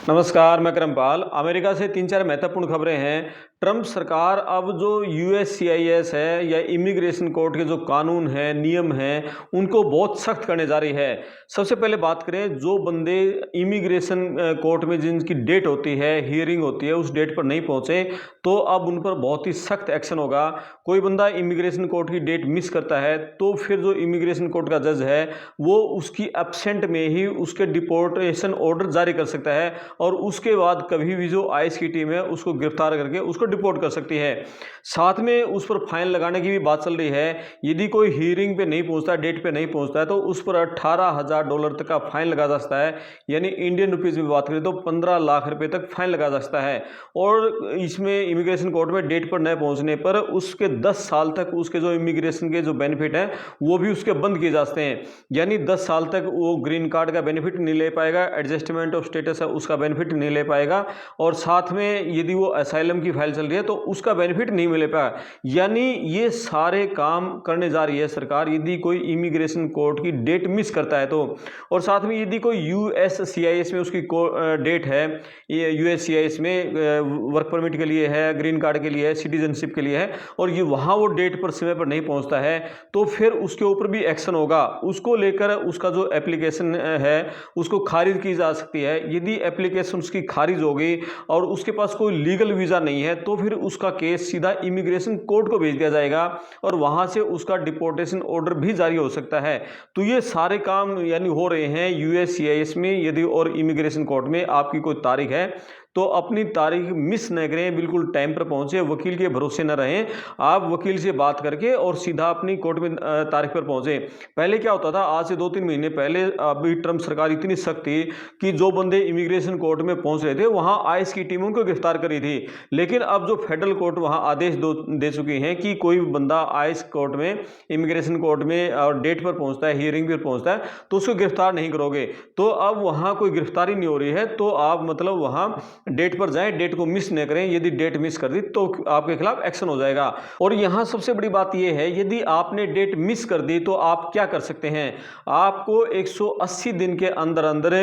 नमस्कार, मैं करमपाल। अमेरिका से 3-4 महत्वपूर्ण खबरें हैं। ट्रंप सरकार अब जो यूएससीआईएस है या इमिग्रेशन कोर्ट के जो कानून हैं, नियम हैं, उनको बहुत सख्त करने जा रही है। सबसे पहले बात करें, जो बंदे इमिग्रेशन कोर्ट में जिनकी डेट होती है, हियरिंग होती है, उस डेट पर नहीं पहुंचे, तो अब उन पर बहुत ही सख्त एक्शन होगा। कोई बंदा इमिग्रेशन कोर्ट की डेट मिस करता है, तो फिर जो इमिग्रेशन कोर्ट का जज है, वो उसकी एब्सेंट में ही उसके डिपोर्टेशन ऑर्डर जारी कर सकता है और उसके बाद कभी भी जो आईस की टीम है उसको गिरफ्तार करके उसको डिपोर्ट कर सकती है। साथ में उस पर फाइन लगाने की भी बात चल रही है। यदि कोई हियरिंग पे नहीं पहुंचता, डेट पे नहीं पहुंचता है, तो उस पर $18,000 तक का फाइन लगा जा सकता है। यानी इंडियन रुपीज में बात करें तो 15 लाख रुपए तक फाइन लगा जा सकता है। और इसमें इमिग्रेशन कोर्ट में डेट पर न पहुंचने पर उसके 10 साल तक उसके जो इमिग्रेशन के जो बेनिफिट हैं वो भी उसके बंद किए जा सकते हैं। यानी 10 साल तक वो ग्रीन कार्ड का बेनिफिट नहीं ले पाएगा, एडजस्टमेंट ऑफ स्टेटस है उसका बेनिफिट नहीं ले पाएगा, और साथ में यदि वो असाइलम की फाइल चल रही है तो उसका बेनिफिट नहीं मिले पाएगा। यानी ये सारे काम करने जा रही है सरकार यदि कोई इमिग्रेशन कोर्ट की डेट मिस करता है तो। और साथ में यदि कोई यूएससीआईएस में उसकी डेट है, ये यूएससीआईएस में वर्क परमिट के लिए है, ग्रीन कार्ड के लिए है, सिटीजनशिप के लिए है, और ये वहाँ वो डेट पर समय पर नहीं पहुँचता है, तो फिर उसके ऊपर भी एक्शन होगा। उसको लेकर उसका जो एप्लीकेशन है उसको खारिज की जा सकती है। यदि एप्लीकेशन उसकी खारिज हो गई और उसके पास कोई लीगल वीज़ा नहीं है तो फिर उसका केस सीधा इमिग्रेशन कोर्ट को भेज दिया जाएगा और वहाँ से उसका डिपोर्टेशन ऑर्डर भी जारी हो सकता है। तो ये सारे काम यानी हो रहे हैं यूएससीआईएस में। यदि और इमिग्रेशन कोर्ट में आपकी कोई तारीख है तो अपनी तारीख मिस न करें, बिल्कुल टाइम पर पहुंचे, वकील के भरोसे न रहें। आप वकील से बात करके और सीधा अपनी कोर्ट में तारीख पर पहुंचे। पहले क्या होता था, आज से 2-3 महीने पहले अभी ट्रंप सरकार इतनी सख्त थी कि जो बंदे इमिग्रेशन कोर्ट में पहुंच रहे थे वहां आईस की टीम उनको गिरफ्तार करी थी। लेकिन अब जो फेडरल कोर्ट वहां आदेश दे चुकी हैं कि कोई भी बंदा आईस कोर्ट में, इमिग्रेशन कोर्ट में और डेट पर पहुंचता है, हियरिंग पर पहुंचता है, तो उसको गिरफ्तार नहीं करोगे। तो अब वहां कोई गिरफ्तारी नहीं हो रही है, तो आप मतलब वहां डेट पर जाएं, डेट को मिस न करें। यदि डेट मिस कर दी तो आपके खिलाफ एक्शन हो जाएगा। और यहां सबसे बड़ी बात यह है, यदि आपने डेट मिस कर दी तो आप क्या कर सकते हैं। आपको 180 दिन के अंदर अंदर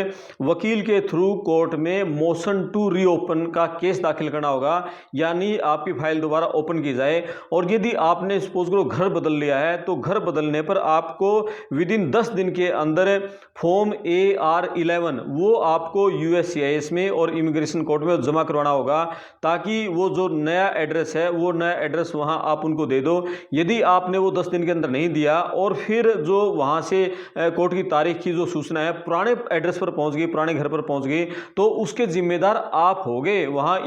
वकील के थ्रू कोर्ट में मोशन टू रीओपन का केस दाखिल करना होगा, यानी आपकी फाइल दोबारा ओपन की जाए। और यदि आपने सपोज करो घर बदल लिया है तो घर बदलने पर आपको विद इन 10 दिन के अंदर फॉर्म AR-11 वो आपको यूएससीआईएस में और इमिग्रेशन कोर्ट में जमा करवाना होगा, ताकि वो जो नया एड्रेस है वो नया एड्रेस वहां आप उनको दे दो। यदि आपने वो 10 दिन के अंदर नहीं दिया और फिर जो वहां से कोर्ट की तारीख की जो सूचना है पुराने एड्रेस पर पहुंच गई, पुराने घर पर पहुंच गई, तो उसके जिम्मेदार आप होगे वहां।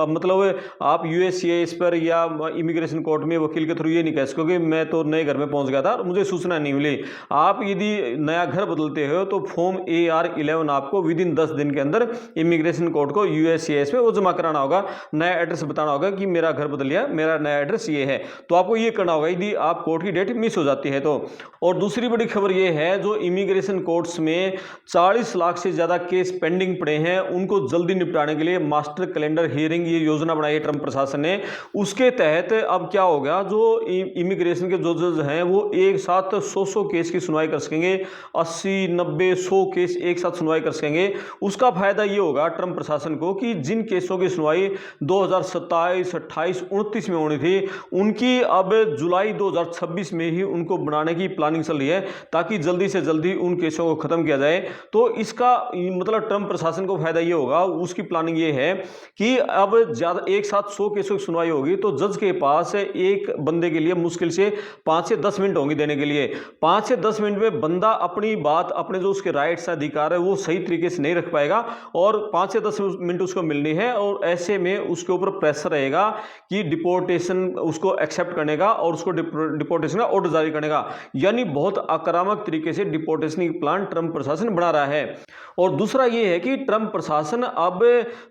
मतलब आप यूएससीआईएस पर या इमिग्रेशन कोर्ट में वकील के थ्रू ये नहीं कह सकोगे मैं तो नए घर में पहुंच गया था और मुझे सूचना नहीं मिली। आप यदि नया घर बदलते हो तो फॉर्म AR-11 आपको विद इन 10 दिन के अंदर इमिग्रेशन कोर्ट को यूएससीआईएस में वो जमा कराना होगा, नया एड्रेस बताना होगा कि मेरा घर बदल गया, मेरा नया एड्रेस ये है। तो आपको ये करना होगा यदि आप कोर्ट की डेट मिस हो जाती है तो। और दूसरी बड़ी खबर ये है, जो इमिग्रेशन कोर्ट्स में 40 लाख से ज्यादा केस पेंडिंग पड़े हैं, उनको जल्दी निपटाने के लिए मास्टर कैलेंडर हियरिंग ये योजना बनाई है ट्रंप प्रशासन ने। उसके तहत अब क्या होगा, जो इमिग्रेशन के जो जज हैं वो एक साथ 100 केस की सुनवाई कर सकेंगे, 80, 90, 100 केस एक साथ सुनवाई कर सकेंगे। उसका फायदा ये होगा ट्रंप प्रशासन को कि जिन केसों की सुनवाई 2027, 28, 29 में होनी थी, उनकी अब जुलाई 2026 में ही उनको बनाने की प्लानिंग चल रही है, ताकि जल्दी से जल्दी उन केसों को खत्म किया जाए। तो इसका मतलब ट्रंप प्रशासन को फायदा ये होगा, उसकी प्लानिंग ये है कि अब ज्यादा एक साथ 100 केसों की सुनवाई होगी तो जज के पास एक बंदे के लिए मुश्किल से 5 से 10 मिनट होंगे देने के लिए। 5 से 10 मिनट में बंदा अपनी बात, अपने जो उसके राइट्स अधिकार है वो सही तरीके से नहीं रख पाएगा, और 5 से 10 मिनट उसको मिलनी है, और ऐसे में उसके ऊपर प्रेशर रहेगा कि डिपोर्टेशन उसको एक्सेप्ट करने का और उसको डिपोर्टेशन का ऑर्डर जारी करने का। यानी बहुत आक्रामक तरीके से डिपोर्टेशन की प्लान ट्रंप प्रशासन बना रहा है। और दूसरा ये है कि ट्रंप प्रशासन अब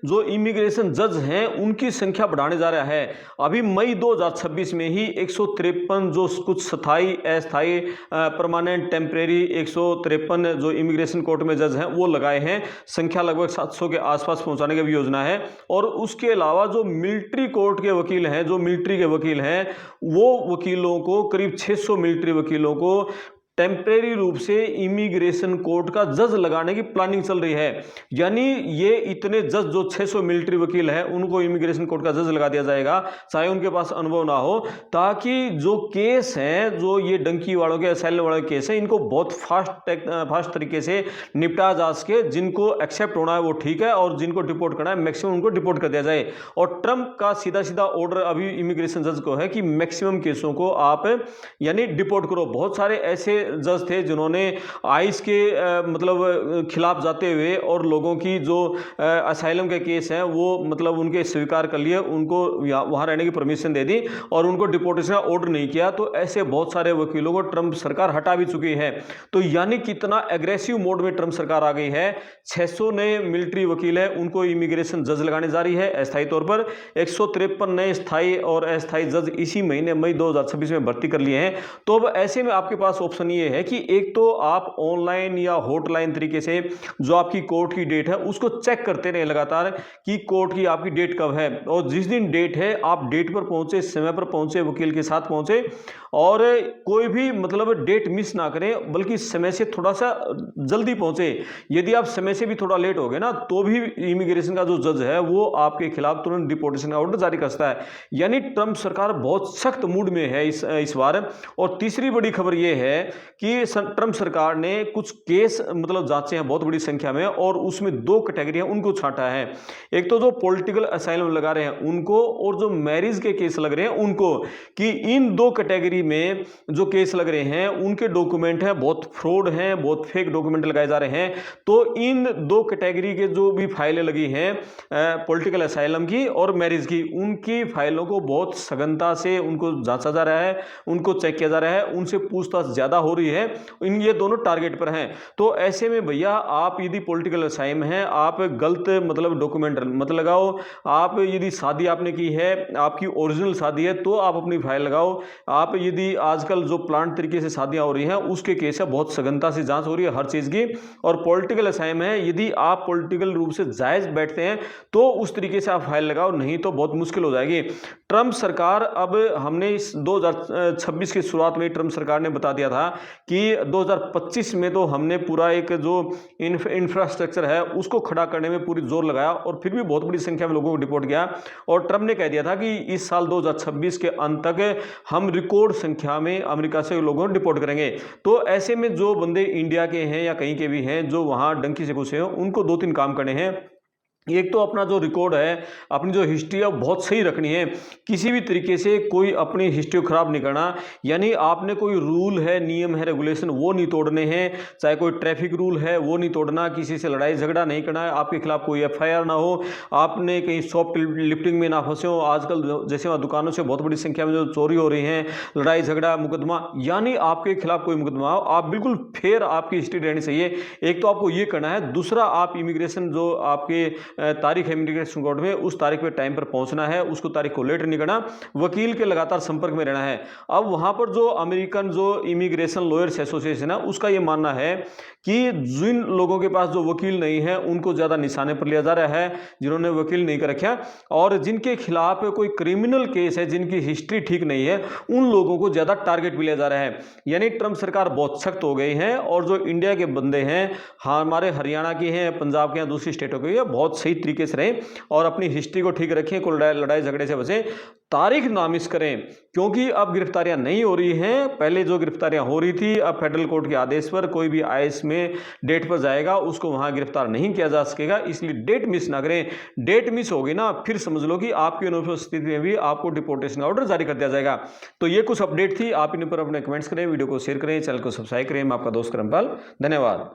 जो इमिग्रेशन जज हैं उनकी संख्या बढ़ाने जा रहा है। अभी मई 2026 में ही 153 जो कुछ स्थायी, अस्थायी, परमानेंट, टेम्परेरी 153 जो इमिग्रेशन कोर्ट में जज हैं वो लगाए हैं। संख्या लगभग 700 के आसपास पहुंचाने की भी योजना है। और उसके अलावा जो मिलिट्री कोर्ट के वकील हैं, जो मिलिट्री के वकील हैं, वो वकीलों को करीब 600 मिलिट्री वकीलों को टेम्परेरी रूप से इमिग्रेशन कोर्ट का जज लगाने की प्लानिंग चल रही है। यानी ये इतने जज जो 600 मिलिट्री वकील हैं उनको इमिग्रेशन कोर्ट का जज लगा दिया जाएगा, चाहे उनके पास अनुभव ना हो, ताकि जो केस हैं, जो ये डंकी वालों के, असाइलम वालों के केस हैं, इनको बहुत फास्ट तरीके से निपटाया जा सके। जिनको एक्सेप्ट होना है वो ठीक है, और जिनको डिपोर्ट करना है मैक्सिमम उनको डिपोर्ट कर दिया जाए। और ट्रंप का सीधा सीधा ऑर्डर अभी इमिग्रेशन जज को है कि मैक्सिमम केसों को आप यानी डिपोर्ट करो। बहुत सारे ऐसे जज थे जिन्होंने आइस के मतलब खिलाफ जाते हुए और लोगों की जो असाइलम के केस हैं वो मतलब उनके स्वीकार कर लिए, उनको वहां रहने की परमिशन दे दी और उनको डिपोर्टेशन का ऑर्डर नहीं किया। तो ऐसे बहुत सारे वकीलों को ट्रंप सरकार हटा भी चुकी है। तो यानी कितना एग्रेसिव मोड में ट्रंप सरकार आ गई है। 600 नए मिलिट्री वकील हैं उनको इमिग्रेशन जज लगाने जा रही है अस्थायी तौर पर। 153 नए स्थायी और अस्थायी जज इसी महीने मई 2026 में भर्ती कर लिए हैं। तो अब ऐसे में आपके पास ऑप्शन ये है कि एक तो आप ऑनलाइन या हॉटलाइन तरीके से जो आपकी कोर्ट की डेट है उसको चेक करते रहे लगातार कि कोर्ट की आपकी डेट कब है, और जिस दिन डेट है आप डेट पर पहुंचे, समय पर पहुंचे, वकील के साथ पहुंचे, और कोई भी मतलब डेट मिस ना करें, बल्कि समय से थोड़ा सा जल्दी पहुंचे। यदि आप समय से भी थोड़ा लेट हो गए ना तो भी इमिग्रेशन का जो जज है वो आपके खिलाफ तुरंत डिपोर्टेशन का ऑर्डर जारी कर सकता है। यानी ट्रंप सरकार बहुत सख्त मूड में है इस बार। और तीसरी बड़ी खबर यह है कि ट्रंप सरकार ने कुछ केस मतलब जांचे हैं बहुत बड़ी संख्या में, और उसमें 2 कैटेगरी हैं उनको छांटा है। एक तो जो पॉलिटिकल असाइलम लगा रहे हैं उनको, और जो मैरिज के केस लग रहे हैं उनको, कि इन 2 कैटेगरी में जो केस लग रहे हैं उनके डॉक्यूमेंट हैं बहुत फ्रॉड हैं, बहुत फेक डॉक्यूमेंट लगाए जा रहे हैं। तो इन 2 कैटेगरी के जो भी फाइलें लगी हैं पॉलिटिकल असाइलम की और मैरिज की, उनकी फाइलों को बहुत सघनता से उनको जांचा जा रहा है, उनको चेक किया जा रहा है, उनसे पूछताछ ज्यादा हो रही है। ये दोनों टारगेट पर हैं। तो ऐसे में भैया आप यदि पॉलिटिकल असाइलम है, आप गलत मतलब डॉक्यूमेंट मत लगाओ। आप यदि शादी आपने की है, आपकी ओरिजिनल शादी है, तो आप अपनी फाइल लगाओ। आप यदि आजकल जो प्लांट तरीके से शादियां हो रही हैं उसके केस है बहुत सघनता से जांच हो रही है हर चीज की। और पॉलिटिकल असाइलम है, यदि आप पॉलिटिकल रूप से जायज बैठते हैं तो उस तरीके से आप फाइल लगाओ, नहीं तो बहुत मुश्किल हो जाएगी। ट्रंप सरकार, अब हमने इस 2026 की शुरुआत में ट्रंप सरकार ने बता दिया था कि 2025 में तो हमने पूरा एक जो इंफ्रास्ट्रक्चर है उसको खड़ा करने में पूरी जोर लगाया, और फिर भी बहुत बड़ी संख्या में लोगों को डिपोर्ट किया। और ट्रंप ने कह दिया था कि इस साल 2026 के अंत तक हम रिकॉर्ड संख्या में अमेरिका से लोगों को डिपोर्ट करेंगे। तो ऐसे में जो बंदे इंडिया के हैं या कहीं के भी हैं जो वहां डंकी से घुसे हो, उनको 2-3 काम करने हैं। एक तो अपना जो रिकॉर्ड है, अपनी जो हिस्ट्री है बहुत सही रखनी है। किसी भी तरीके से कोई अपनी हिस्ट्री को खराब नहीं करना। यानी आपने कोई रूल है, नियम है, रेगुलेशन वो नहीं तोड़ने हैं। चाहे कोई ट्रैफिक रूल है वो नहीं तोड़ना, किसी से लड़ाई झगड़ा नहीं करना है, आपके खिलाफ कोई FIR ना हो, आपने कहीं शॉप लिफ्टिंग में ना फंसे हो। आजकल जैसे वहाँ दुकानों से बहुत बड़ी संख्या में जो चोरी हो रही है, लड़ाई झगड़ा मुकदमा, यानी आपके खिलाफ कोई मुकदमा हो, आप बिल्कुल फेयर आपकी हिस्ट्री रहनी चाहिए। एक तो आपको ये करना है। दूसरा, आप इमिग्रेशन जो आपके तारीख है इमिग्रेशन कोर्ट में, उस तारीख पे टाइम पर पहुंचना है, उसको तारीख को लेट नहीं करना, वकील के लगातार संपर्क में रहना है। अब वहां पर जो अमेरिकन जो इमिग्रेशन लॉयर्स एसोसिएशन है उसका ये मानना है कि जिन लोगों के पास जो वकील नहीं है उनको ज्यादा निशाने पर लिया जा रहा है, जिन्होंने वकील नहीं कर रखा, और जिनके खिलाफ कोई क्रिमिनल केस है, जिनकी हिस्ट्री ठीक नहीं है, उन लोगों को ज्यादा टारगेट भी लिया जा रहा है। यानी ट्रंप सरकार बहुत सख्त हो गई है। और जो इंडिया के बंदे हैं, हमारे हरियाणा के हैं, पंजाब के हैं, दूसरी स्टेटों के, बहुत सही तरीके से रहें और अपनी हिस्ट्री को ठीक रखें, कोई लड़ाई झगड़े से बचें, तारीख ना मिस करें। क्योंकि अब गिरफ्तारियां नहीं हो रही हैं, पहले जो गिरफ्तारियां हो रही थी, अब फेडरल कोर्ट के आदेश पर कोई भी आईएएस में डेट पर जाएगा उसको वहां गिरफ्तार नहीं किया जा सकेगा। इसलिए डेट मिस ना करें। डेट मिस होगी ना, फिर समझ लो कि आपकी अनुपस्थिति में भी आपको डिपोर्टेशन का ऑर्डर जारी कर दिया जाएगा। तो ये कुछ अपडेट थी। आप इन पर अपने कमेंट्स करें, वीडियो को शेयर करें, चैनल को सब्सक्राइब करें। मैं आपका दोस्त करमपाल, धन्यवाद।